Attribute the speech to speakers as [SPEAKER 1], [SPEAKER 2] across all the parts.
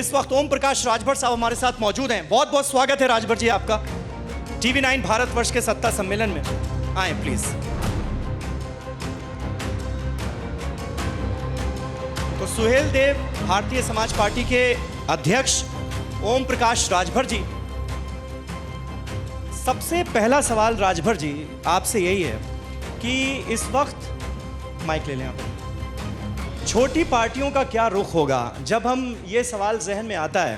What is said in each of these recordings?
[SPEAKER 1] इस वक्त ओम प्रकाश राजभर साहब हमारे साथ मौजूद हैं। बहुत बहुत स्वागत है राजभर जी आपका TV9 भारतवर्ष के सत्ता सम्मेलन में। आए प्लीज। तो सुहेल देव भारतीय समाज पार्टी के अध्यक्ष ओम प्रकाश राजभर जी, सबसे पहला सवाल राजभर जी आपसे यही है कि इस वक्त माइक ले लें आप, छोटी पार्टियों का क्या रुख होगा? जब हम ये सवाल जहन में आता है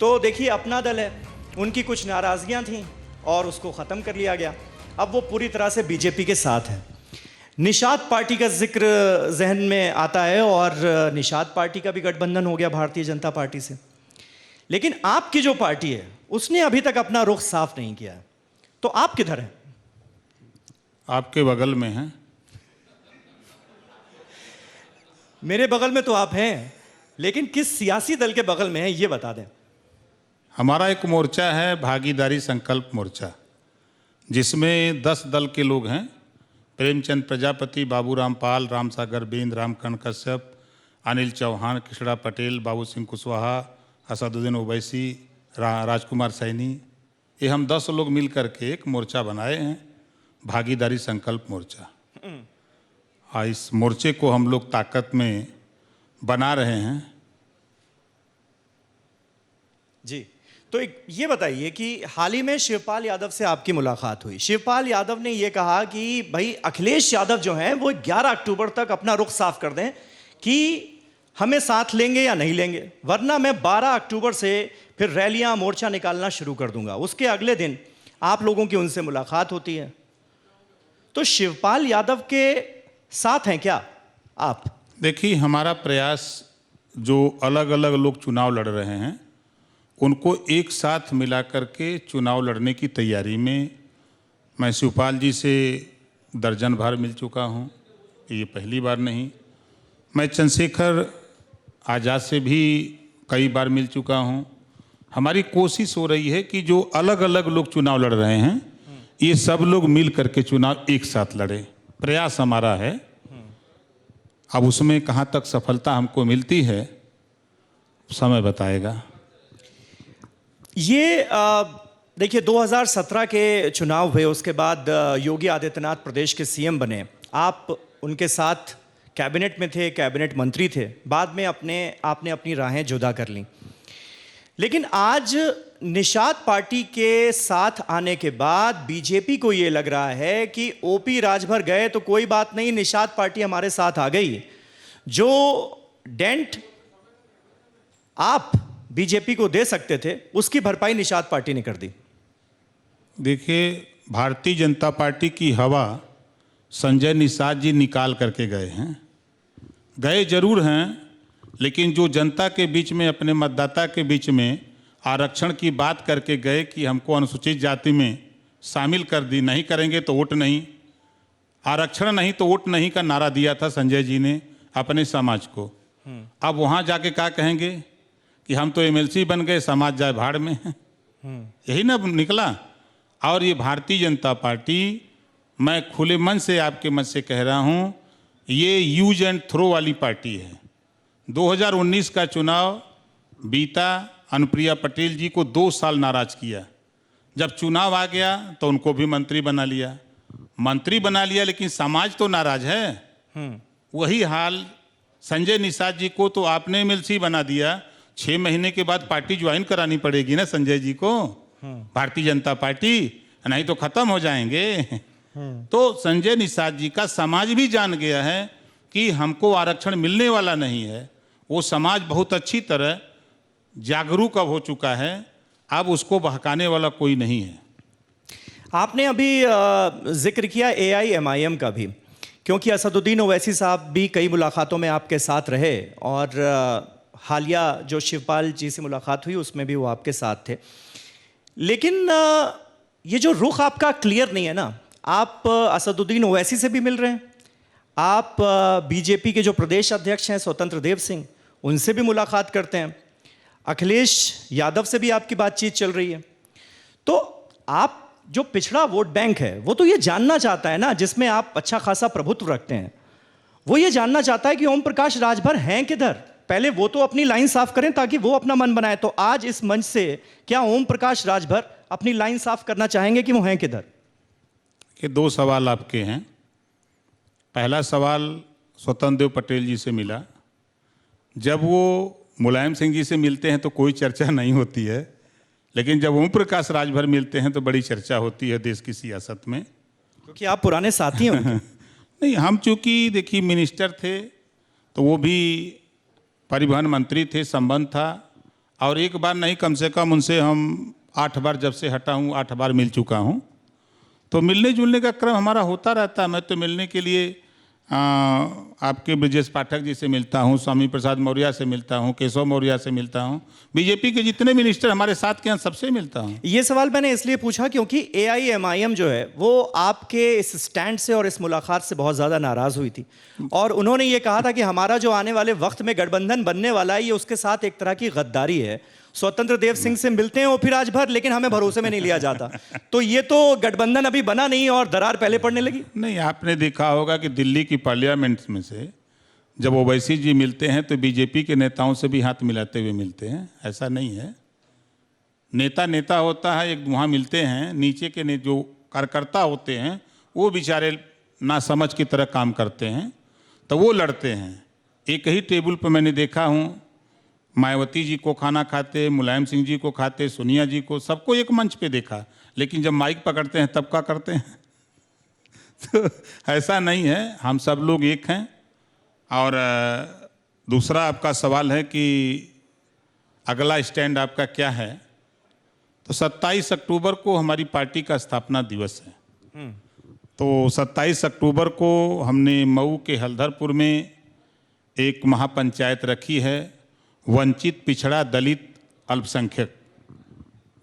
[SPEAKER 1] तो देखिए अपना दल है, उनकी कुछ नाराजगियां थीं और उसको ख़त्म कर लिया गया, अब वो पूरी तरह से बीजेपी के साथ है। निषाद पार्टी का जिक्र जहन में आता है और निषाद पार्टी का भी गठबंधन हो गया भारतीय जनता पार्टी से, लेकिन आपकी जो पार्टी है उसने अभी तक अपना रुख साफ नहीं किया है, तो आप किधर हैं?
[SPEAKER 2] आपके बगल में हैं।
[SPEAKER 1] मेरे बगल में तो आप हैं, लेकिन किस सियासी दल के बगल में है ये बता दें।
[SPEAKER 2] हमारा एक मोर्चा है भागीदारी संकल्प मोर्चा, जिसमें 10 दल के लोग हैं। प्रेमचंद प्रजापति, बाबूराम पाल, रामसागर बिंद, रामकरण कश्यप, अनिल चौहान, कृष्णा पटेल, बाबू सिंह कुशवाहा, असदुद्दीन ओवैसी, राजकुमार सैनी, ये हम 10 लोग मिल करके एक मोर्चा बनाए हैं, भागीदारी संकल्प मोर्चा। इस मोर्चे को हम लोग ताकत में बना रहे हैं।
[SPEAKER 1] जी, तो ये बताइए कि हाल ही में शिवपाल यादव से आपकी मुलाकात हुई। शिवपाल यादव ने यह कहा कि भाई अखिलेश यादव जो हैं वो 11 अक्टूबर तक अपना रुख साफ कर दें कि हमें साथ लेंगे या नहीं लेंगे, वरना मैं 12 अक्टूबर से फिर रैलियां मोर्चा निकालना शुरू कर दूंगा। उसके अगले दिन आप लोगों की उनसे मुलाकात होती है, तो शिवपाल यादव के साथ हैं क्या आप?
[SPEAKER 2] देखिए, हमारा प्रयास, जो अलग अलग लोग चुनाव लड़ रहे हैं उनको एक साथ मिलाकर के चुनाव लड़ने की तैयारी में, मैं शिवपाल जी से दर्जन भर मिल चुका हूं, ये पहली बार नहीं। मैं चंद्रशेखर आज़ाद से भी कई बार मिल चुका हूं। हमारी कोशिश हो रही है कि जो अलग अलग लोग चुनाव लड़ रहे हैं ये सब लोग मिल करके चुनाव एक साथ लड़े, प्रयास हमारा है। अब उसमें कहाँ तक सफलता हमको मिलती है समय बताएगा।
[SPEAKER 1] ये देखिए 2017 के चुनाव हुए, उसके बाद योगी आदित्यनाथ प्रदेश के सीएम बने, आप उनके साथ कैबिनेट में थे, कैबिनेट मंत्री थे, बाद में आपने अपनी राहें जुदा कर लीं। लेकिन आज निषाद पार्टी के साथ आने के बाद बीजेपी को ये लग रहा है कि ओपी राजभर गए तो कोई बात नहीं, निषाद पार्टी हमारे साथ आ गई। जो डेंट आप बीजेपी को दे सकते थे उसकी भरपाई निषाद पार्टी ने कर दी।
[SPEAKER 2] देखिए, भारतीय जनता पार्टी की हवा संजय निषाद जी निकाल करके गए हैं, गए जरूर हैं, लेकिन जो जनता के बीच में, अपने मतदाता के बीच में आरक्षण की बात करके गए कि हमको अनुसूचित जाति में शामिल कर दी, नहीं करेंगे तो वोट नहीं, आरक्षण नहीं तो वोट नहीं का नारा दिया था संजय जी ने अपने समाज को। अब वहाँ जाके क्या कहेंगे कि हम तो MLC बन गए, समाज जाए भाड़ में। यही ना निकला। और ये भारतीय जनता पार्टी, मैं खुले मन से आपके मन से कह रहा हूँ, ये यूज एंड थ्रो वाली पार्टी है। 2019 का चुनाव बीता, अनुप्रिया पटेल जी को 2 साल नाराज किया, जब चुनाव आ गया तो उनको भी मंत्री बना लिया, लेकिन समाज तो नाराज है। वही हाल संजय निषाद जी को तो आपने MLC बना दिया, 6 महीने के बाद पार्टी ज्वाइन करानी पड़ेगी ना संजय जी को, भारतीय जनता पार्टी, नहीं तो खत्म हो जाएंगे। तो संजय निषाद जी का समाज भी जान गया है कि हमको आरक्षण मिलने वाला नहीं है। वो समाज बहुत अच्छी तरह जागरूक अब हो चुका है, अब उसको बहकाने वाला कोई नहीं है।
[SPEAKER 1] आपने अभी जिक्र किया AIMIM का भी, क्योंकि असदुद्दीन ओवैसी साहब भी कई मुलाकातों में आपके साथ रहे और हालिया जो शिवपाल जी से मुलाकात हुई उसमें भी वो आपके साथ थे। लेकिन ये जो रुख आपका क्लियर नहीं है ना, आप असदुद्दीन ओवैसी से भी मिल रहे हैं, आप बीजेपी के जो प्रदेश अध्यक्ष हैं स्वतंत्र देव सिंह, उनसे भी मुलाकात करते हैं, अखिलेश यादव से भी आपकी बातचीत चल रही है। तो आप जो पिछड़ा वोट बैंक है वो तो ये जानना चाहता है ना, जिसमें आप अच्छा खासा प्रभुत्व रखते हैं, वो ये जानना चाहता है कि ओम प्रकाश राजभर हैं किधर, पहले वो तो अपनी लाइन साफ करें ताकि वो अपना मन बनाए। तो आज इस मंच से क्या ओम प्रकाश राजभर अपनी लाइन साफ करना चाहेंगे कि वो हैं किधर?
[SPEAKER 2] कि दो सवाल आपके हैं। पहला सवाल स्वतंत्र देव पटेल जी से मिला। जब वो मुलायम सिंह जी से मिलते हैं तो कोई चर्चा नहीं होती है, लेकिन जब ओम प्रकाश राजभर मिलते हैं तो बड़ी चर्चा होती है देश की सियासत में,
[SPEAKER 1] क्योंकि आप पुराने साथी हैं उनके।
[SPEAKER 2] नहीं, हम चूँकि देखिए मिनिस्टर थे तो वो भी परिवहन मंत्री थे, संबंध था। और एक बार नहीं, कम से कम उनसे हम 8 बार जब से हटा हूँ 8 बार मिल चुका हूँ। तो मिलने जुलने का क्रम हमारा होता रहता है। मैं तो मिलने के लिए आपके ब्रजेश पाठक जी से मिलता हूँ, स्वामी प्रसाद मौर्य से मिलता हूँ, केशव मौर्य से मिलता हूँ, बीजेपी के जितने मिनिस्टर हमारे साथ के हैं सबसे मिलता हूँ।
[SPEAKER 1] ये सवाल मैंने इसलिए पूछा क्योंकि AIMIM जो है वो आपके इस स्टैंड से और इस मुलाकात से बहुत ज़्यादा नाराज़ हुई थी, और उन्होंने ये कहा था कि हमारा जो आने वाले वक्त में गठबंधन बनने वाला है ये उसके साथ एक तरह की गद्दारी है। स्वतंत्र देव सिंह से मिलते हैं वो फिर आज भर, लेकिन हमें भरोसे में नहीं लिया जाता। तो ये तो गठबंधन अभी बना नहीं और दरार पहले पड़ने लगी।
[SPEAKER 2] नहीं, आपने देखा होगा कि दिल्ली की पार्लियामेंट में से जब ओवैसी जी मिलते हैं तो बीजेपी के नेताओं से भी हाथ मिलाते हुए मिलते हैं। ऐसा नहीं है, नेता नेता होता है, एक वहाँ मिलते हैं, नीचे के जो कार्यकर्ता होते हैं वो बेचारे नासमझ की तरह काम करते हैं तो वो लड़ते हैं। एक ही टेबल पर मैंने देखा हूँ मायावती जी को खाना खाते, मुलायम सिंह जी को खाते, सोनिया जी को, सबको एक मंच पे देखा, लेकिन जब माइक पकड़ते हैं तब क्या करते हैं? तो ऐसा नहीं है, हम सब लोग एक हैं। और दूसरा आपका सवाल है कि अगला स्टैंड आपका क्या है, तो 27 अक्टूबर को हमारी पार्टी का स्थापना दिवस है। तो 27 अक्टूबर को हमने मऊ के हल्दरपुर में एक महापंचायत रखी है, वंचित, पिछड़ा, दलित, अल्पसंख्यक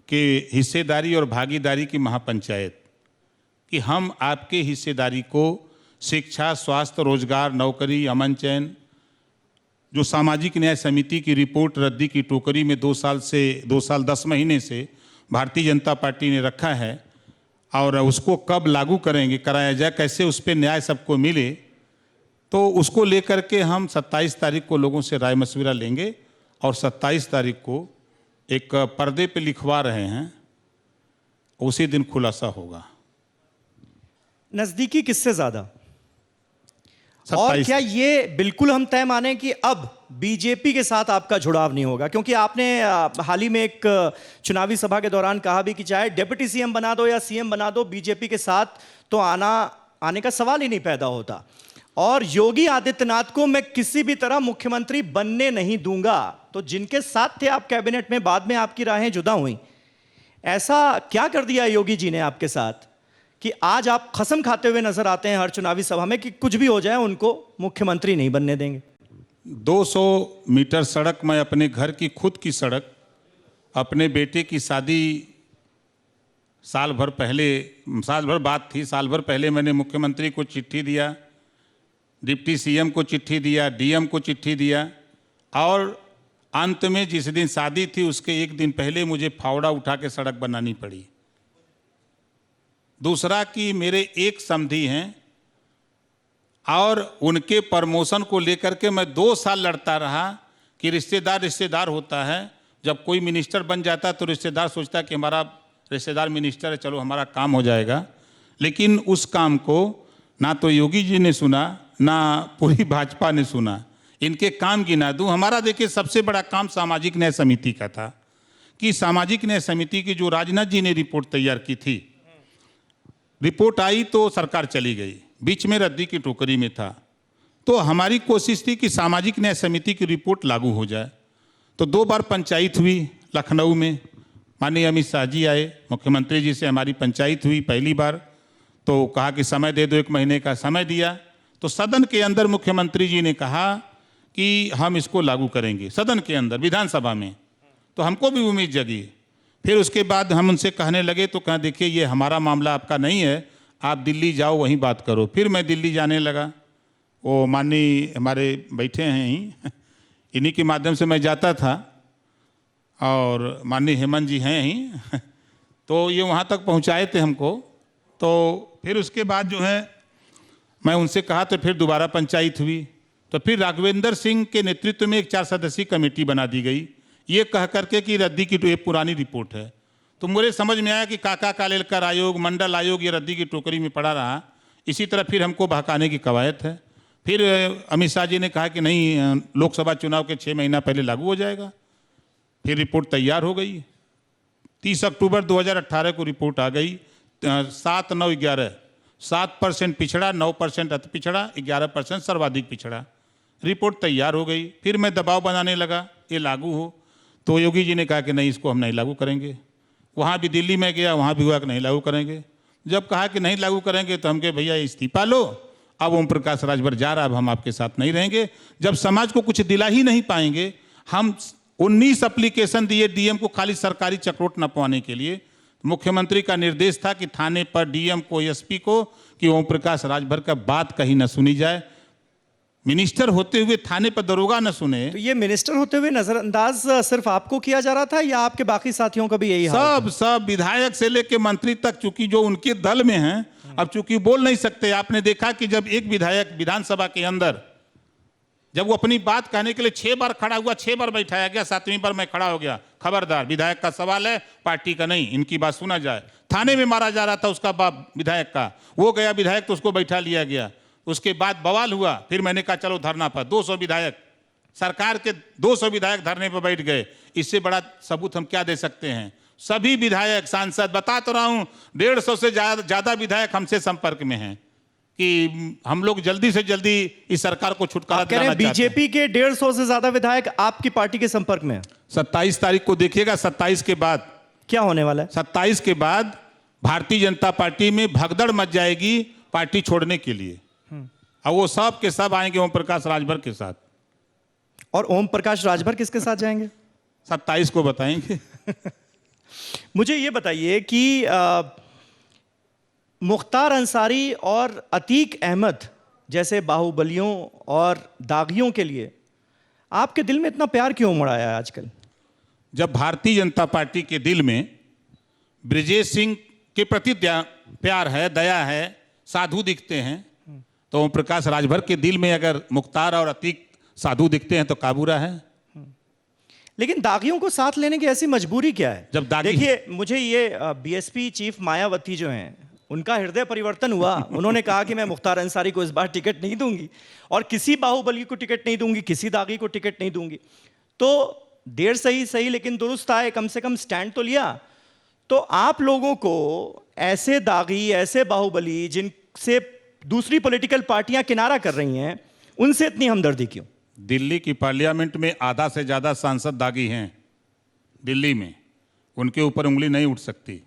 [SPEAKER 2] के हिस्सेदारी और भागीदारी की महापंचायत, कि हम आपके हिस्सेदारी को शिक्षा, स्वास्थ्य, रोजगार, नौकरी, अमन चैन, जो सामाजिक न्याय समिति की रिपोर्ट रद्दी की टोकरी में 2 साल 10 महीने से भारतीय जनता पार्टी ने रखा है, और उसको कब लागू करेंगे, कराया जाए, कैसे उस पर न्याय सबको मिले, तो उसको लेकर के हम 27 तारीख को लोगों से राय मशविरा लेंगे और 27 तारीख को एक पर्दे पे लिखवा रहे हैं, उसी दिन खुलासा होगा।
[SPEAKER 1] नजदीकी किससे ज्यादा? और
[SPEAKER 2] 27
[SPEAKER 1] क्या ये बिल्कुल हम तय माने कि अब बीजेपी के साथ आपका जुड़ाव नहीं होगा? क्योंकि आपने हाल ही में एक चुनावी सभा के दौरान कहा भी कि चाहे डिप्टी सीएम बना दो या सीएम बना दो, बीजेपी के साथ तो आने का सवाल ही नहीं पैदा होता, और योगी आदित्यनाथ को मैं किसी भी तरह मुख्यमंत्री बनने नहीं दूंगा। तो जिनके साथ थे आप कैबिनेट में, बाद में आपकी राहें जुदा हुई। ऐसा क्या कर दिया योगी जी ने आपके साथ कि आज आप कसम खाते हुए नजर आते हैं हर चुनावी सभा में कि कुछ भी हो जाए उनको मुख्यमंत्री नहीं बनने देंगे? 200
[SPEAKER 2] मीटर सड़क मैं अपने घर की खुद की सड़क, अपने बेटे की शादी साल भर बात थी, साल भर पहले मैंने मुख्यमंत्री को चिट्ठी दिया, डिप्टी सीएम को चिट्ठी दिया, डीएम को चिट्ठी दिया, और अंत में जिस दिन शादी थी उसके एक दिन पहले मुझे फावड़ा उठा के सड़क बनानी पड़ी। दूसरा कि मेरे एक समधी हैं और उनके प्रमोशन को लेकर के मैं 2 साल लड़ता रहा कि रिश्तेदार होता है। जब कोई मिनिस्टर बन जाता तो रिश्तेदार सोचता है कि हमारा रिश्तेदार मिनिस्टर है, चलो हमारा काम हो जाएगा। लेकिन उस काम को ना तो योगी जी ने सुना, ना पूरी भाजपा ने सुना। इनके काम गिना दूं, हमारा देखिए सबसे बड़ा काम सामाजिक न्याय समिति का था, कि सामाजिक न्याय समिति की जो राजनाथ जी ने रिपोर्ट तैयार की थी, रिपोर्ट आई तो सरकार चली गई, बीच में रद्दी की टोकरी में था। तो हमारी कोशिश थी कि सामाजिक न्याय समिति की रिपोर्ट लागू हो जाए। तो 2 बार पंचायत हुई लखनऊ में, माननीय अमित शाह जी आए, मुख्यमंत्री जी से हमारी पंचायत हुई पहली बार, तो कहा कि समय दे दो, 1 महीने का समय दिया। तो सदन के अंदर मुख्यमंत्री जी ने कहा कि हम इसको लागू करेंगे, सदन के अंदर विधानसभा में। तो हमको भी उम्मीद जगी। फिर उसके बाद हम उनसे कहने लगे तो कहा देखिए ये हमारा मामला आपका नहीं है, आप दिल्ली जाओ वहीं बात करो। फिर मैं दिल्ली जाने लगा, वो माननीय हमारे बैठे हैं ही, इन्हीं के माध्यम से मैं जाता था, और माननीय हेमंत जी हैं ही, तो ये वहाँ तक पहुँचाए थे हमको। तो फिर उसके बाद जो है मैं उनसे कहा, तो फिर दोबारा पंचायत हुई, तो फिर राघवेंद्र सिंह के नेतृत्व में एक 4 सदस्यीय कमेटी बना दी गई, ये कह करके कि रद्दी की ये पुरानी रिपोर्ट है। तो मुझे समझ में आया कि काका कालेलकर आयोग, मंडल आयोग ये रद्दी की टोकरी में पड़ा रहा। इसी तरह फिर हमको बहकाने की कवायद है। फिर अमित शाह जी ने कहा कि नहीं, लोकसभा चुनाव के 6 महीना पहले लागू हो जाएगा। फिर रिपोर्ट तैयार हो गई। 30 अक्टूबर 2018 को रिपोर्ट आ गई। 7, 9, 11 7% पिछड़ा, 9% अति पिछड़ा, 11% सर्वाधिक पिछड़ा। रिपोर्ट तैयार हो गई। फिर मैं दबाव बनाने लगा ये लागू हो, तो योगी जी ने कहा कि नहीं, इसको हम नहीं लागू करेंगे। वहाँ भी दिल्ली में गया, वहाँ भी हुआ कि नहीं लागू करेंगे। जब कहा कि नहीं लागू करेंगे तो हम कहे भैया इस्तीफा लो, अब ओम प्रकाश राजभर जा रहा, अब हम आपके साथ नहीं रहेंगे। जब समाज को कुछ दिला ही नहीं पाएंगे, हम 19 एप्लीकेशन दिए डीएम को खाली सरकारी चक्रोट न पवाने के लिए। मुख्यमंत्री का निर्देश था कि थाने पर डीएम को, एसपी को, कि ओम प्रकाश राजभर का बात कहीं न सुनी जाए। मिनिस्टर होते हुए थाने पर दरोगा न सुने।
[SPEAKER 1] तो ये मिनिस्टर होते हुए नजरअंदाज सिर्फ आपको किया जा रहा था या आपके बाकी साथियों का भी यही हाल?
[SPEAKER 2] सब विधायक से लेके मंत्री तक, चूंकि जो उनके दल में हैं, अब चूंकि बोल नहीं सकते। आपने देखा कि जब एक विधायक विधानसभा के अंदर, जब वो अपनी बात कहने के लिए 6 बार खड़ा हुआ, 6 बार बैठाया गया, 7वीं बार मैं खड़ा हो गया, खबरदार, विधायक का सवाल है, पार्टी का नहीं, इनकी बात सुना जाए। थाने में मारा जा रहा था उसका बाप विधायक का, वो गया विधायक तो उसको बैठा लिया गया। उसके बाद बवाल हुआ। फिर मैंने कहा चलो धरना पर, 200 विधायक, सरकार के 200 विधायक धरने पर बैठ गए। इससे बड़ा सबूत हम क्या दे सकते हैं? सभी विधायक, सांसद, बता तो रहा हूं, 150 से ज्यादा विधायक हमसे संपर्क में हैं कि हम लोग जल्दी से जल्दी इस सरकार को छुटकारा दिलाना चाहते हैं।
[SPEAKER 1] बीजेपी के 150 से ज्यादा विधायक आपकी पार्टी के संपर्क में हैं?
[SPEAKER 2] 27 तारीख को देखिएगा। 27 के बाद
[SPEAKER 1] क्या होने वाला है?
[SPEAKER 2] 27 के बाद भारतीय जनता पार्टी में भगदड़ मच जाएगी पार्टी छोड़ने के लिए। अब वो सब के सब आएंगे ओम प्रकाश राजभर के साथ।
[SPEAKER 1] और ओम प्रकाश राजभर किसके साथ जाएंगे?
[SPEAKER 2] 27 को बताएंगे।
[SPEAKER 1] मुझे ये बताइए कि मुख्तार अंसारी और अतीक अहमद जैसे बाहुबलियों और दागियों के लिए आपके दिल में इतना प्यार क्यों उमड़ आया है आजकल?
[SPEAKER 2] जब भारतीय जनता पार्टी के दिल में ब्रिजेश सिंह के प्रति प्यार है, दया है, साधु दिखते हैं, तो ओम प्रकाश राजभर के दिल में अगर मुख्तार और अतीक साधु दिखते हैं तो काबूरा है।
[SPEAKER 1] लेकिन दागियों को साथ लेने की ऐसी मजबूरी क्या है?
[SPEAKER 2] जब दागी,
[SPEAKER 1] देखिए, मुझे ये बीएसपी चीफ मायावती जो हैं, उनका हृदय परिवर्तन हुआ। उन्होंने कहा कि मैं मुख्तार अंसारी को इस बार टिकट नहीं दूंगी और किसी बाहुबली को टिकट नहीं दूंगी, किसी दागी को टिकट नहीं दूंगी। तो देर सही लेकिन दुरुस्त आए, कम से कम स्टैंड तो लिया। तो आप लोगों को ऐसे दागी, ऐसे बाहुबली जिनसे दूसरी पॉलिटिकल पार्टियां किनारा कर रही हैं, उनसे इतनी हमदर्दी क्यों?
[SPEAKER 2] दिल्ली की पार्लियामेंट में आधा से ज्यादा सांसद दागी हैं दिल्ली में, उनके ऊपर उंगली नहीं उठ सकती।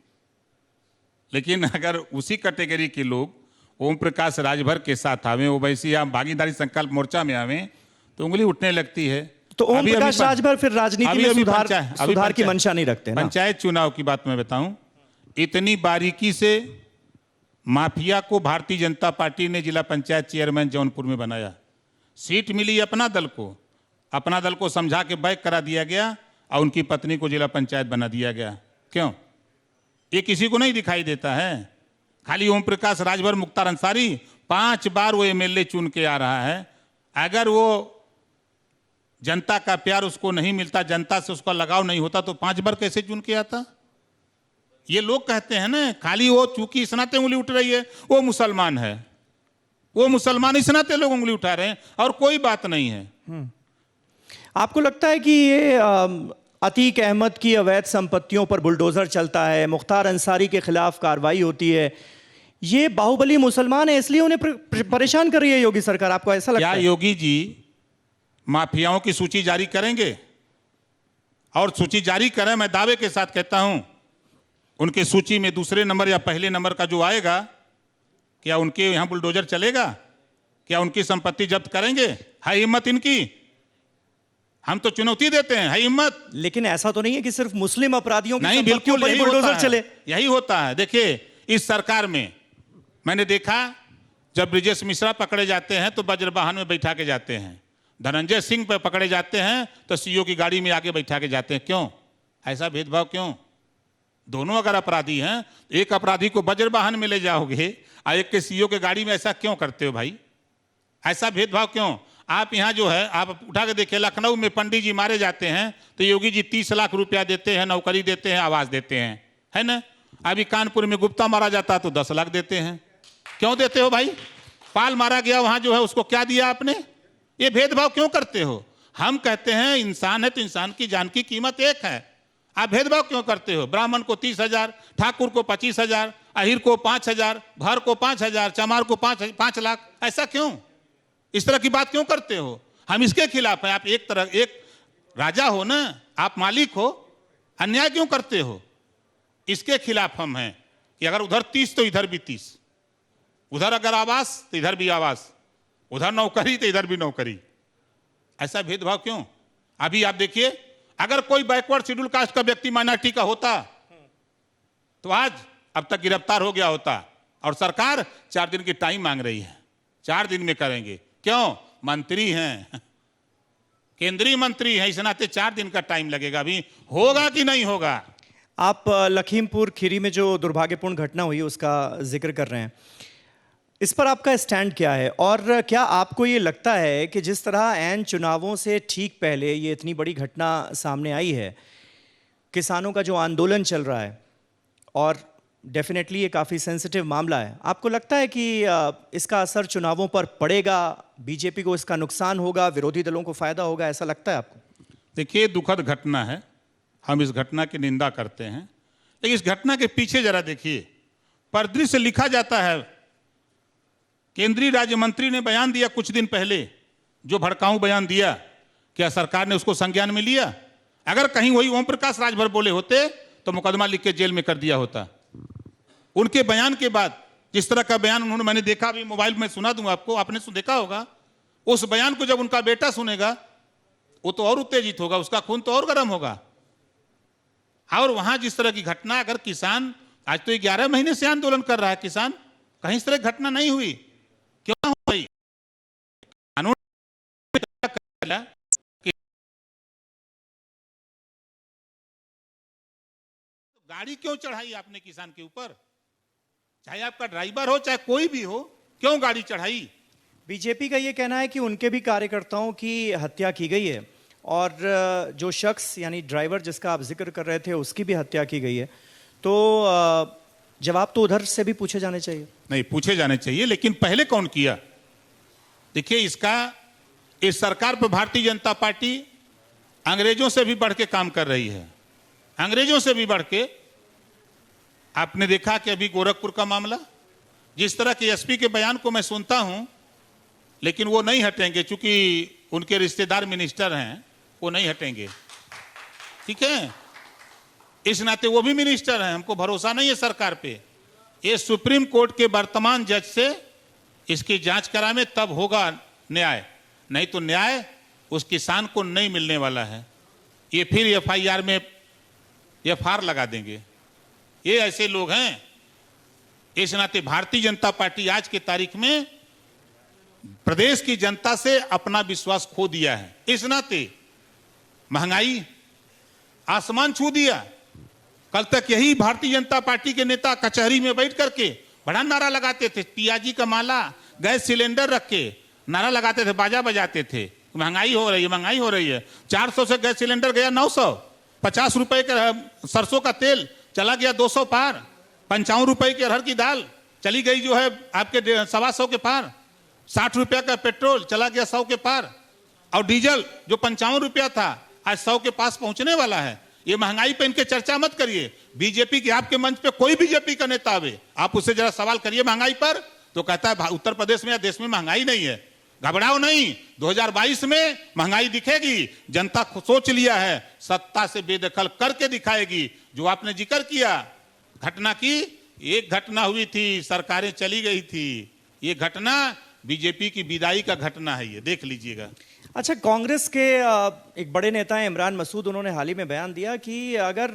[SPEAKER 2] लेकिन अगर उसी कैटेगरी के लोग ओम प्रकाश राजभर के साथ आवे, ओवैसी या भागीदारी संकल्प मोर्चा में आवे, तो उंगली उठने लगती है।
[SPEAKER 1] तो ओम प्रकाश राजभर फिर राजनीति में सुधार की मंशा नहीं रखते ना?
[SPEAKER 2] पंचायत चुनाव की बात मैं बताऊं, इतनी बारीकी से माफिया को भारतीय जनता पार्टी ने जिला पंचायत चेयरमैन जौनपुर में बनाया। सीट मिली अपना दल को समझा के बैक करा दिया गया और उनकी पत्नी को जिला पंचायत बना दिया गया। क्यों? ये किसी को नहीं दिखाई देता है। खाली ओम प्रकाश राजभर, मुख्तार अंसारी 5 बार वो एमएलए चुन के आ रहा है। अगर वो जनता का प्यार उसको नहीं मिलता, जनता से उसका लगाव नहीं होता, तो 5 बार कैसे चुन के आता? ये लोग कहते हैं ना, खाली वो चूंकि इस नाते उंगली उठ रही है, वो मुसलमान है, वो मुसलमान, इस नाते लोग उंगली उठा रहे हैं और कोई बात नहीं है।
[SPEAKER 1] आपको लगता है कि ये अतीक अहमद की अवैध संपत्तियों पर बुलडोजर चलता है, मुख्तार अंसारी के खिलाफ कार्रवाई होती है, ये बाहुबली मुसलमान है इसलिए उन्हें परेशान कर रही है योगी सरकार? आपको ऐसा लगता है?
[SPEAKER 2] क्या योगी जी माफियाओं की सूची जारी करेंगे? और सूची जारी करें, मैं दावे के साथ कहता हूं, उनके सूची में दूसरे नंबर या पहले नंबर का जो आएगा, क्या उनके यहां बुलडोजर चलेगा? क्या उनकी संपत्ति जब्त करेंगे? है हिम्मत इनकी? हम तो चुनौती देते हैं, है हिम्मत?
[SPEAKER 1] लेकिन ऐसा तो नहीं है कि सिर्फ मुस्लिम अपराधियों की
[SPEAKER 2] नहीं,
[SPEAKER 1] संपत्तियों
[SPEAKER 2] बिल्कुल
[SPEAKER 1] पर ही बुलडोजर चले।
[SPEAKER 2] यही होता है। देखिए, इस सरकार में मैंने देखा, जब ब्रिजेश मिश्रा पकड़े जाते हैं तो वज्रवाहन में बैठा के जाते हैं, धनंजय सिंह पर पकड़े जाते हैं तो सीओ की गाड़ी में आगे बैठा के जाते हैं। क्यों? ऐसा भेदभाव क्यों? दोनों अगर अपराधी हैं, एक अपराधी को वज्रवाहन में ले जाओगे और एक के सीओ के गाड़ी में, ऐसा क्यों करते हो भाई? ऐसा भेदभाव क्यों? आप यहाँ जो है आप उठा के देखिए, लखनऊ में पंडित जी मारे जाते हैं तो योगी जी 30 लाख रुपया देते हैं, नौकरी देते हैं, आवास देते हैं, है ना। अभी कानपुर में गुप्ता मारा जाता तो 10 लाख देते हैं। क्यों देते हो भाई? पाल मारा गया वहां जो है उसको क्या दिया आपने? ये भेदभाव क्यों करते हो? हम कहते हैं इंसान है तो इंसान की जान की कीमत एक है। आप भेदभाव क्यों करते हो? ब्राह्मण को 30,000, ठाकुर को 25,000, अहिर को 5,000, भर को 5,000, चमार को 5 लाख, ऐसा क्यों? इस तरह की बात क्यों करते हो? हम इसके खिलाफ हैं। आप एक राजा हो ना, आप मालिक हो, अन्याय क्यों करते हो? इसके खिलाफ हम हैं कि अगर उधर 30 तो इधर भी 30, उधर अगर आवास तो इधर भी आवास, उधर नौकरी तो इधर भी नौकरी। ऐसा भेदभाव क्यों? अभी आप देखिए, अगर कोई बैकवर्ड शेड्यूल कास्ट का व्यक्ति माइनॉरिटी का होता तो आज अब तक गिरफ्तार हो गया होता। और सरकार 4 दिन की टाइम मांग रही है, 4 दिन में करेंगे। क्यों? मंत्री हैं, केंद्रीय मंत्री हैं, इस नाते 4 दिन का टाइम लगेगा। अभी होगा कि नहीं होगा?
[SPEAKER 1] आप लखीमपुर खीरी में जो दुर्भाग्यपूर्ण घटना हुई उसका जिक्र कर रहे हैं, इस पर आपका स्टैंड क्या है? और क्या आपको ये लगता है कि जिस तरह ऐन चुनावों से ठीक पहले ये इतनी बड़ी घटना सामने आई है, किसानों का जो आंदोलन चल रहा है और डेफिनेटली ये काफ़ी सेंसिटिव मामला है, आपको लगता है कि इसका असर चुनावों पर पड़ेगा? बीजेपी को इसका नुकसान होगा, विरोधी दलों को फ़ायदा होगा, ऐसा लगता है आपको?
[SPEAKER 2] देखिए, दुखद घटना है, हम इस घटना की निंदा करते हैं, लेकिन इस घटना के पीछे जरा देखिए, परिदृश्य लिखा जाता है। केंद्रीय राज्य मंत्री ने बयान दिया कुछ दिन पहले, जो भड़काऊ बयान दिया, क्या सरकार ने उसको संज्ञान में लिया? अगर कहीं वही ओम प्रकाश राजभर बोले होते तो मुकदमा लिख के जेल में कर दिया होता। उनके बयान के बाद जिस तरह का बयान उन्होंने, मैंने देखा, अभी मोबाइल में सुना दूंगा आपको, आपने देखा होगा। उस बयान को जब उनका बेटा सुनेगा वो तो और उत्तेजित होगा, उसका खून तो और गर्म होगा। और वहां जिस तरह की घटना, अगर किसान आज तो 11 महीने से आंदोलन कर रहा है किसान, कहीं इस तरह की घटना नहीं हुई, क्यों हो गई? कानून गाड़ी क्यों चढ़ाई आपने किसान के ऊपर? चाहे आपका ड्राइवर हो चाहे कोई भी हो, क्यों गाड़ी चढ़ाई?
[SPEAKER 1] बीजेपी का ये कहना है कि उनके भी कार्यकर्ताओं की हत्या की गई है और जो शख्स यानी ड्राइवर जिसका आप जिक्र कर रहे थे उसकी भी हत्या की गई है। तो जवाब तो उधर से भी पूछे जाने चाहिए।
[SPEAKER 2] नहीं, पूछे जाने चाहिए, लेकिन पहले कौन किया? देखिए, इस सरकार पर भारतीय जनता पार्टी अंग्रेजों से भी बढ़ के काम कर रही है, अंग्रेजों से भी बढ़ के। आपने देखा कि अभी गोरखपुर का मामला, जिस तरह के एसपी के बयान को मैं सुनता हूं, लेकिन वो नहीं हटेंगे, चूंकि उनके रिश्तेदार मिनिस्टर हैं, वो नहीं हटेंगे, ठीक है। इस नाते वो भी मिनिस्टर हैं, हमको भरोसा नहीं है सरकार पे। ये सुप्रीम कोर्ट के वर्तमान जज से इसकी जांच करावे, तब होगा न्याय, नहीं तो न्याय उस किसान को नहीं मिलने वाला है। ये फिर एफआईआर में एफआर लगा देंगे। ये ऐसे लोग हैं। इस नाते भारतीय जनता पार्टी आज की तारीख में प्रदेश की जनता से अपना विश्वास खो दिया है। इस नाते महंगाई आसमान छू दिया। कल तक यही भारतीय जनता पार्टी के नेता कचहरी में बैठ करके बड़ा नारा लगाते थे, पियाजी का माला, गैस सिलेंडर रख के नारा लगाते थे, बाजा बजाते थे, महंगाई हो रही है, महंगाई हो रही है। 400 से गैस सिलेंडर गया 900, 50 रुपए का सरसों का तेल चला गया 200 पार, 55 रुपए की अरहर की दाल चली गई जो है आपके 125 के पार, 60 रुपया का पेट्रोल चला गया 100 के पार, और डीजल जो 55 रुपया था आज 100 के पास पहुंचने वाला है। ये महंगाई पे इनके चर्चा मत करिए। बीजेपी के आपके मंच पे कोई बीजेपी का नेता आवे, आप उससे जरा सवाल करिए महंगाई पर, तो कहता है उत्तर प्रदेश में या देश में महंगाई नहीं है। घबराओ नहीं, 2022 में महंगाई दिखेगी। जनता सोच लिया है, सत्ता से बेदखल करके दिखाएगी। जो आपने जिक्र किया घटना की, एक घटना हुई थी, सरकारें चली गई थी, ये घटना बीजेपी की विदाई का घटना है, ये देख लीजिएगा।
[SPEAKER 1] अच्छा, कांग्रेस के एक बड़े नेता हैं इमरान मसूद, उन्होंने हाल ही में बयान दिया कि अगर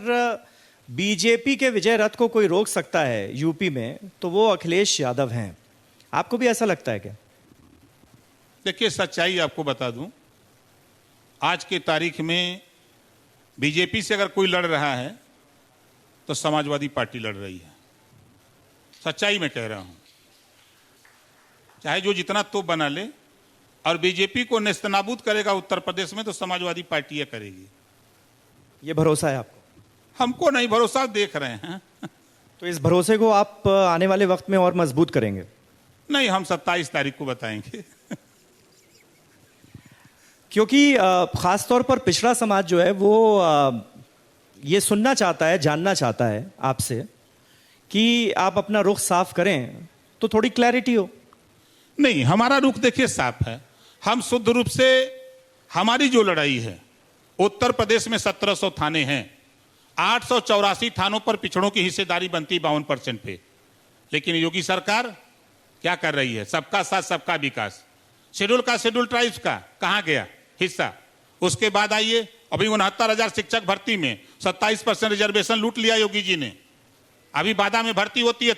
[SPEAKER 1] बीजेपी के विजय रथ को कोई रोक सकता है यूपी में तो वो अखिलेश यादव हैं। आपको भी ऐसा लगता है क्या?
[SPEAKER 2] देखिए, सच्चाई आपको बता दूं, आज की तारीख में बीजेपी से अगर कोई लड़ रहा है तो समाजवादी पार्टी लड़ रही है। सच्चाई में कह रहा हूं, चाहे जो जितना तो बना ले, और बीजेपी को नेस्तनाबूद करेगा उत्तर प्रदेश में, तो समाजवादी पार्टियां करेगी।
[SPEAKER 1] ये भरोसा है आपको?
[SPEAKER 2] हमको नहीं भरोसा, देख रहे हैं।
[SPEAKER 1] तो इस भरोसे को आप आने वाले वक्त में और मजबूत करेंगे?
[SPEAKER 2] नहीं, हम 27 तारीख को बताएंगे।
[SPEAKER 1] क्योंकि खास तौर पर पिछड़ा समाज जो है वो ये सुनना चाहता है, जानना चाहता है आपसे कि आप अपना रुख साफ करें तो थोड़ी क्लैरिटी हो।
[SPEAKER 2] नहीं, हमारा रुख देखिए साफ है। हम शुद्ध रूप से, हमारी जो लड़ाई है, उत्तर प्रदेश में 1700 थाने हैं, 884 थानों पर पिछड़ों की हिस्सेदारी बनती 52% पे। लेकिन योगी सरकार क्या कर रही है? सबका साथ सबका विकास। शेड्यूल ट्राइब्स का कहां गया हिस्सा? उसके बाद आइए, अभी 69,000 शिक्षक भर्ती में 27% रिजर्वेशन लूट लिया योगी जी ने। अभी बादा में भर्ती होती है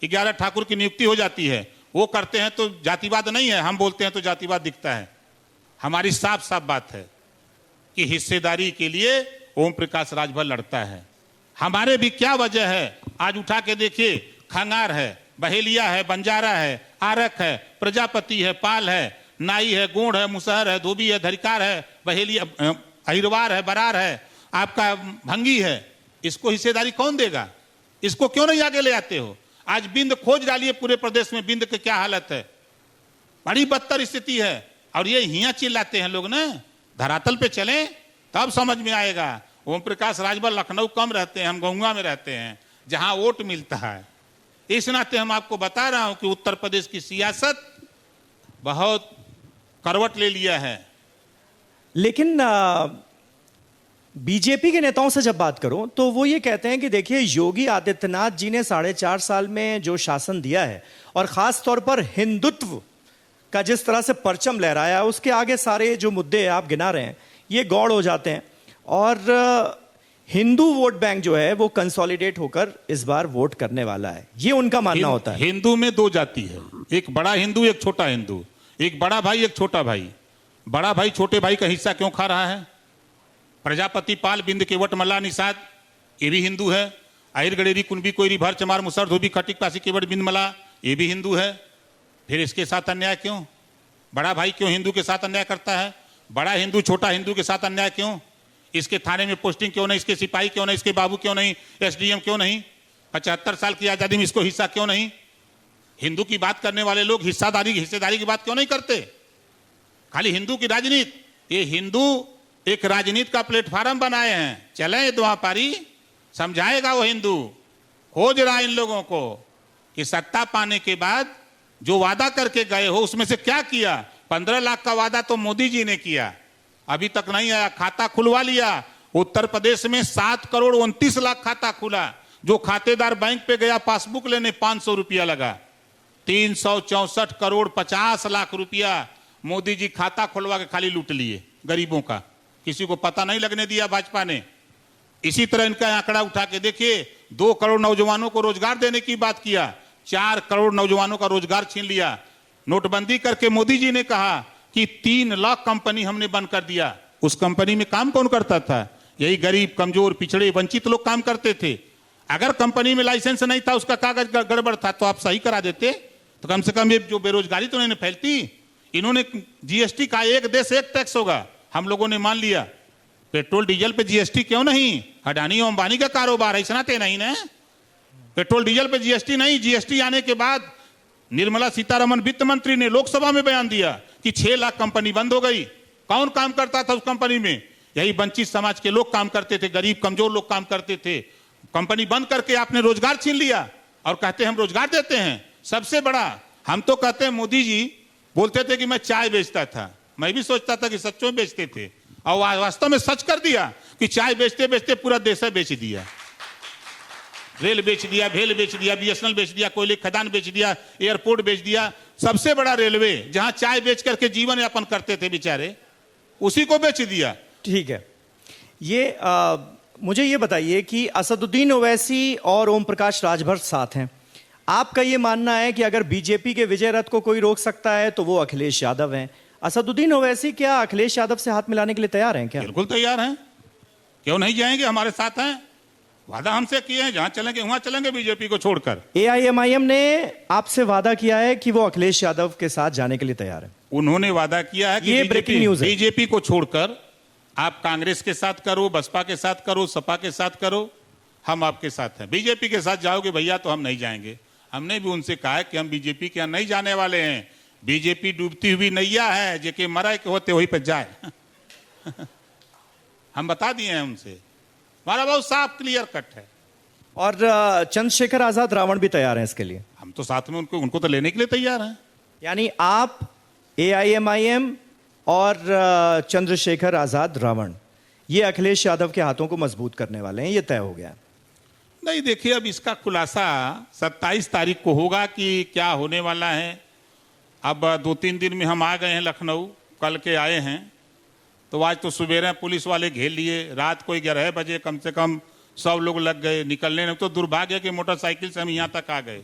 [SPEAKER 2] 11 ठाकुर की नियुक्ति हो जाती है। वो करते हैं तो जातिवाद नहीं है, हम बोलते हैं तो जातिवाद दिखता है। हमारी साफ साफ बात है कि हिस्सेदारी के लिए ओम प्रकाश राजभर लड़ता है। हमारे भी क्या वजह है? आज उठा के देखिए, खंगार है, बहेलिया है, बंजारा है, आरक है, प्रजापति है, पाल है, नाई है, गोंड है, मुसहर है, धोबी है, धरिकार है, बहेलिया, अहिरवार है, बरार है, आपका भंगी है। इसको हिस्सेदारी कौन देगा? इसको क्यों नहीं आगे ले आते हो? आज बिंद खोज डालिए पूरे प्रदेश में, बिंद की क्या हालत है। बड़ी बदतर स्थिति है। और ये हिया चिल्लाते हैं लोग ना, धरातल पे चलें तब समझ में आएगा। ओम प्रकाश राजभर लखनऊ कम रहते हैं, हम गंगा में रहते हैं जहां वोट मिलता है। इस नाते हम आपको बता रहा हूं कि उत्तर प्रदेश की सियासत बहुत करवट ले लिया है।
[SPEAKER 1] लेकिन बीजेपी के नेताओं से जब बात करूं तो वो ये कहते हैं कि देखिए, योगी आदित्यनाथ जी ने 4.5 साल में जो शासन दिया है और खास तौर पर हिंदुत्व का जिस तरह से परचम लहराया, उसके आगे सारे जो मुद्दे आप गिना रहे हैं ये गौड़ हो जाते हैं। और हिंदू वोट बैंक जो है वो कंसोलिडेट होकर इस बार वोट करने वाला है, ये उनका मानना होता है।
[SPEAKER 2] हिंदू में 2 जाति है, एक बड़ा हिंदू, एक छोटा हिंदू, एक बड़ा भाई, एक छोटा भाई। बड़ा भाई छोटे भाई का हिस्सा क्यों खा रहा है? प्रजापति, पाल, बिंद, केवट, मल्ला, निषाद, ये भी हिंदू है। आहिर, गडेरी, कुंभी, कोईरी, भर, चमार, मुसर, धोबी, खटिक, पासी, केवट, बिंद, मल्ला, ये भी हिंदू है। फिर इसके साथ अन्याय क्यों? बड़ा भाई क्यों हिंदू के साथ अन्याय करता है? बड़ा हिंदू छोटा हिंदू के साथ अन्याय क्यों? इसके थाने में पोस्टिंग क्यों नहीं? इसके सिपाही क्यों नहीं? इसके बाबू क्यों नहीं? एसडीएम क्यों नहीं? 75 साल की आजादी में इसको हिस्सा क्यों नहीं? हिंदू की बात करने वाले लोग हिस्सेदारी की बात क्यों नहीं करते? खाली हिंदू की राजनीति। ये हिंदू एक राजनीति का प्लेटफॉर्म बनाए हैं। चले द्वापारी, समझाएगा वो हिंदू। खोज रहा इन लोगों को कि सत्ता पाने के बाद जो वादा करके गए हो उसमें से क्या किया। 15 लाख का वादा तो मोदी जी ने किया, अभी तक नहीं आया। खाता खुलवा लिया। उत्तर प्रदेश में 7 करोड़ 29 लाख खाता खुला। जो खातेदार बैंक पे गया पासबुक लेने 500 रुपया लगा। 364 करोड़ 50 लाख रुपया मोदी जी खाता खुलवा के खाली लूट लिए गरीबों का। किसी को पता नहीं लगने दिया भाजपा ने। इसी तरह इनका आंकड़ा उठा के देखिए, 2 करोड़ नौजवानों को रोजगार देने की बात किया, 4 करोड़ नौजवानों का रोजगार छीन लिया। नोटबंदी करके मोदी जी ने कहा कि 3 लाख कंपनी हमने बंद कर दिया। उस कंपनी में काम कौन करता था? यही गरीब, कमजोर, पिछड़े, वंचित लोग काम करते थे। अगर कंपनी में लाइसेंस नहीं था, उसका कागज गड़बड़ था, तो आप सही करा देते, तो कम से कम ये जो बेरोजगारी तो नहीं फैलती। इन्होंने जीएसटी का एक देश एक टैक्स होगा, हम लोगों ने मान लिया। पेट्रोल डीजल पे जीएसटी क्यों नहीं? अडानी और अंबानी का कारोबार है, इतना ते नहीं ना। पेट्रोल डीजल पे जीएसटी नहीं। जीएसटी आने के बाद निर्मला सीतारमण वित्त मंत्री ने लोकसभा में बयान दिया कि 6 लाख कंपनी बंद हो गई। कौन काम करता था उस कंपनी में? यही वंचित समाज के लोग काम करते थे, गरीब कमजोर लोग काम करते थे। कंपनी बंद करके आपने रोजगार छीन लिया और कहते हैं हम रोजगार देते हैं। सबसे बड़ा हम तो कहते हैं, मोदी जी बोलते थे कि मैं चाय बेचता था। मैं भी सोचता था कि सच्चों बेचते थे, और वास्तव में सच कर दिया कि चाय बेचते बेचते पूरा देश बेच दिया। रेल बेच दिया, भेल बेच दिया, बीएसएनएल बेच दिया, कोयले खदान बेच दिया, एयरपोर्ट बेच दिया। सबसे बड़ा रेलवे, जहां चाय बेच करके जीवन यापन करते थे बेचारे, उसी को बेच दिया।
[SPEAKER 1] ठीक है, ये मुझे ये बताइए कि असदुद्दीन ओवैसी और ओम प्रकाश राजभर साथ हैं। आपका ये मानना है कि अगर बीजेपी के विजय रथ को कोई रोक सकता है तो वो अखिलेश यादव हैं। असदुद्दीन ओवैसी क्या अखिलेश यादव से हाथ मिलाने के लिए तैयार हैं क्या?
[SPEAKER 2] बिल्कुल तैयार हैं, क्यों नहीं जाएंगे, हमारे साथ हैं। वादा हमसे किए हैं, जहां चलेंगे वहां चलेंगे बीजेपी को छोड़कर।
[SPEAKER 1] एआईएमआईएम ने आपसे वादा किया है कि वो अखिलेश यादव के साथ जाने के लिए तैयार है।
[SPEAKER 2] उन्होंने वादा किया है कि
[SPEAKER 1] ये ब्रेकिंग न्यूज़ है।
[SPEAKER 2] बीजेपी को छोड़कर आप कांग्रेस के साथ करो, बसपा के साथ करो, सपा के साथ करो, हम आपके साथ हैं। बीजेपी के साथ जाओगे भैया तो हम नहीं जाएंगे। हमने भी उनसे कहा है कि हम बीजेपी के यहाँ नहीं जाने वाले हैं। बीजेपी डूबती हुई नैया है, जेके मरा के होते वही पर जाए। हम बता दिए हैं उनसे, हमारा बहुत साफ क्लियर कट है।
[SPEAKER 1] और चंद्रशेखर आजाद रावण भी तैयार हैं इसके लिए।
[SPEAKER 2] हम तो साथ में उनको तो लेने के लिए तैयार हैं।
[SPEAKER 1] यानी आप, एआईएमआईएम और चंद्रशेखर आजाद रावण, ये अखिलेश यादव के हाथों को मजबूत करने वाले हैं, ये तय हो गया है।
[SPEAKER 2] नहीं, देखिए अब इसका खुलासा 27 तारीख को होगा कि क्या होने वाला है। अब 2-3 दिन में हम आ गए हैं लखनऊ, कल के आए हैं, तो आज तो सुबेरे पुलिस वाले घेर लिए, रात को 11 बजे कम से कम 100 लोग लग गए निकलने में। तो दुर्भाग्य कि मोटरसाइकिल से हम यहाँ तक आ गए।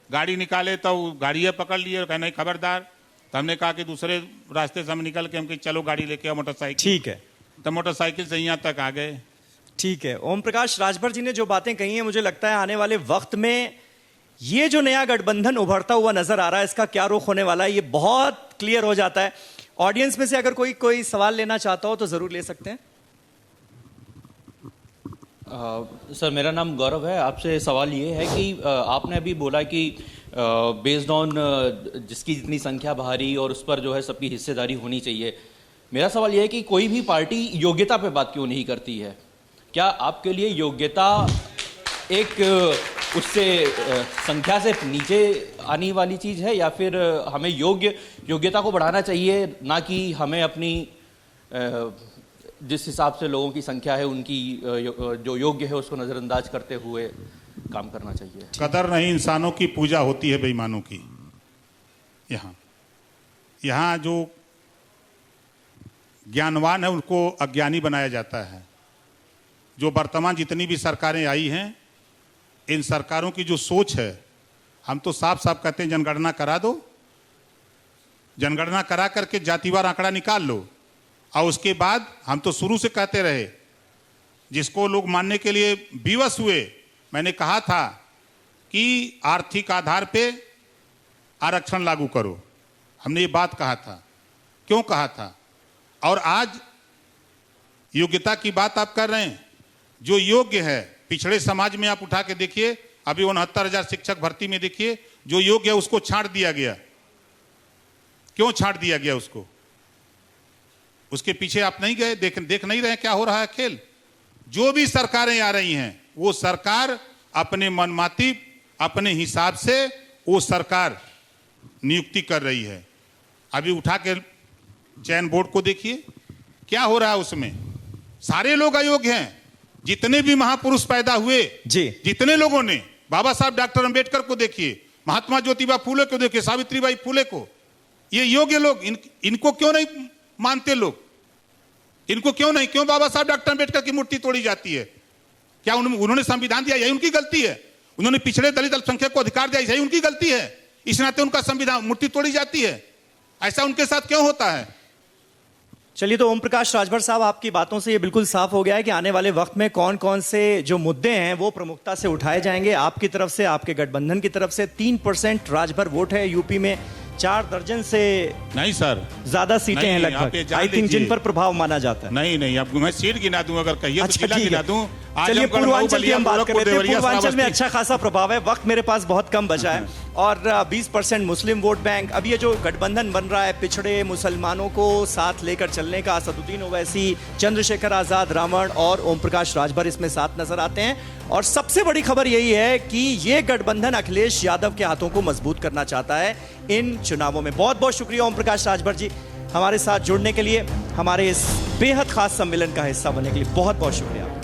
[SPEAKER 2] गाड़ी निकाले तो गाड़ियाँ पकड़ लिए, कहे नहीं खबरदार। तो हमने कहा कि दूसरे रास्ते से हम निकल के हम कहीं चलो गाड़ी लेके आओ मोटरसाइकिल।
[SPEAKER 1] ठीक है,
[SPEAKER 2] तो मोटरसाइकिल से यहाँ तक आ गए।
[SPEAKER 1] ठीक है। ओम प्रकाश राजभर जी ने जो बातें कही हैं, मुझे लगता है आने वाले वक्त में ये जो नया गठबंधन उभरता हुआ नजर आ रहा है, इसका क्या रुख होने वाला है, ये बहुत क्लियर हो जाता है। ऑडियंस में से अगर कोई सवाल लेना चाहता हो तो जरूर ले सकते हैं।
[SPEAKER 3] सर, मेरा नाम गौरव है। आपसे सवाल ये है कि आपने अभी बोला कि बेस्ड ऑन जिसकी जितनी संख्या बाहरी और उस पर जो है सबकी हिस्सेदारी होनी चाहिए। मेरा सवाल ये है कि कोई भी पार्टी योग्यता पे बात क्यों नहीं करती है? क्या आपके लिए योग्यता एक उससे संख्या से नीचे आने वाली चीज़ है, या फिर हमें योग्यता को बढ़ाना चाहिए, ना कि हमें अपनी जिस हिसाब से लोगों की संख्या है उनकी जो योग्य है उसको नज़रअंदाज करते हुए काम करना चाहिए?
[SPEAKER 2] कदर नहीं, इंसानों की पूजा होती है बेईमानों की। यहाँ जो ज्ञानवान है उनको अज्ञानी बनाया जाता है। जो वर्तमान जितनी भी सरकारें आई हैं, इन सरकारों की जो सोच है, हम तो साफ साफ कहते हैं जनगणना करा दो, जनगणना करा करके जातिवार आंकड़ा निकाल लो। और उसके बाद हम तो शुरू से कहते रहे, जिसको लोग मानने के लिए विवश हुए, मैंने कहा था कि आर्थिक आधार पे आरक्षण लागू करो। हमने ये बात कहा था। क्यों कहा था? और आज योग्यता की बात आप कर रहे हैं। जो योग्य है, पिछड़े समाज में आप उठा के देखिए, अभी 69,000 शिक्षक भर्ती में देखिए, जो योग्य है उसको छांट दिया गया। क्यों छांट दिया गया उसको? उसके पीछे आप नहीं गए, देख नहीं रहे क्या हो रहा है खेल। जो भी सरकारें आ रही हैं, वो सरकार अपने मनमाती, अपने हिसाब से वो सरकार नियुक्ति कर रही है। अभी उठा के चयन बोर्ड को देखिए, क्या हो रहा है उसमें। सारे लोग अयोग्य हैं। जितने भी महापुरुष पैदा हुए
[SPEAKER 1] जी,
[SPEAKER 2] जितने लोगों ने, बाबा साहब डॉक्टर अंबेडकर को देखिए, महात्मा ज्योतिबा फूले को देखिए, सावित्रीबाई फूले को, ये योग्य लोग, इनको क्यों नहीं मानते लोग? इनको क्यों नहीं? क्यों बाबा साहब डॉक्टर अंबेडकर की मूर्ति तोड़ी जाती है? क्या उन्होंने संविधान दिया, यही उनकी गलती है? उन्होंने पिछड़े दलित अल्पसंख्यक को अधिकार दिया, यही उनकी गलती है? इस नाते उनका संविधान मूर्ति तोड़ी जाती है? ऐसा उनके साथ क्यों होता है?
[SPEAKER 1] चलिए, तो ओम प्रकाश राजभर साहब, आपकी बातों से ये बिल्कुल साफ हो गया है कि आने वाले वक्त में कौन कौन से जो मुद्दे हैं वो प्रमुखता से उठाए जाएंगे। आपकी तरफ से, आपके गठबंधन की तरफ से 3% राजभर वोट है यूपी में, 4 दर्जन से
[SPEAKER 2] नहीं सर,
[SPEAKER 1] ज्यादा सीटें हैं लगभग, आई थिंक, जिन पर प्रभाव माना जाता है।
[SPEAKER 2] नहीं, अब मैं सीट गिना दूं, अगर कहिए तो जिला
[SPEAKER 1] ठीक
[SPEAKER 2] गिना
[SPEAKER 1] है।
[SPEAKER 2] दूं।
[SPEAKER 1] चलिए, पूर्वांचल की हम बात कर लेते हैं।
[SPEAKER 2] देवरिया,
[SPEAKER 1] पूर्वांचल में
[SPEAKER 2] श्रावस्ती।
[SPEAKER 1] अच्छा खासा प्रभाव है। वक्त मेरे पास बहुत कम बचा है, और 20% मुस्लिम वोट बैंक। अब ये जो गठबंधन बन रहा है पिछड़े मुसलमानों को साथ लेकर चलने का, असदुद्दीन ओवैसी, चंद्रशेखर आजाद रावण और ओम प्रकाश राजभर इसमें साथ नजर आते हैं। और सबसे बड़ी खबर यही है कि ये गठबंधन अखिलेश यादव के हाथों को मजबूत करना चाहता है इन चुनावों में। बहुत बहुत शुक्रिया ओम प्रकाश राजभर जी, हमारे साथ जुड़ने के लिए, हमारे इस बेहद खास सम्मेलन का हिस्सा बनने के लिए बहुत बहुत शुक्रिया।